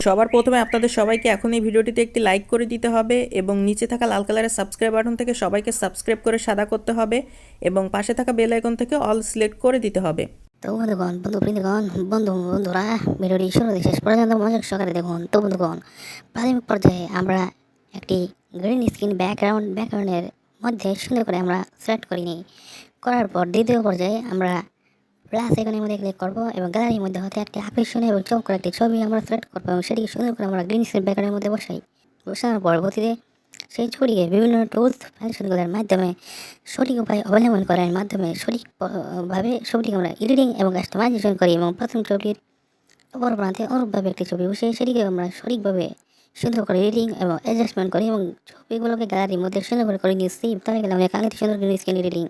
সবার প্রথমে আপনাদের সবাইকে এখন এই ভিডিওটিতে একটি লাইক করে দিতে হবে এবং নিচে থাকা লাল কালারের সাবস্ক্রাইব বাটন থেকে সবাইকে সাবস্ক্রাইব করে সাদা করতে হবে এবং পাশে থাকা বেল আইকন থেকে অল সিলেক্ট করে দিতে হবে। তো বন্ধুরা ভিডিওটি শুরু থেকে শেষ পর্যন্ত মনোযোগ সহকারে দেখুন। তো বন্ধুগণ, প্রাথমিক পর্যায়ে আমরা একটি গ্রিন স্ক্রিন ব্যাকগ্রাউন্ডের মধ্যে সুন্দর করে আমরা সিলেক্ট করে নিই। করার পর দ্বিতীয় পর্যায়ে আমরা প্লাস আইকনের মধ্যে ক্লিক করবো এবং গ্যালারির মধ্যে হতে একটি আকর্ষণীয় এবং চমৎকার একটি ছবি আমরা সিলেক্ট করবো এবং সেটিকে সুন্দর করে আমরা গ্রিন স্ক্রিন ব্যাকগ্রাউন্ডের মধ্যে বসানোর পরবর্তীতে সেই ছবিকে বিভিন্ন টুলস ফাংশনগুলোর মাধ্যমে সঠিক উপায় অবলম্বন করার মাধ্যমে সঠিকভাবে ছবিটিকে আমরা এডিটিং এবং কাস্টমাইজেশন করি এবং প্রথম ছবিটির অপর প্রান্তে অনুরূপভাবে একটি ছবি বসে সেটিকে আমরা সঠিকভাবে সুন্দর করে এডিটিং এবং অ্যাডজাস্টমেন্ট করি এবং ছবিগুলোকে গ্যালারির মধ্যে সুন্দর করে নিচ্ছি। তাহলে গেলে আমরা কাঙ্ক্ষিত সুন্দর স্ক্রিন এডিটিং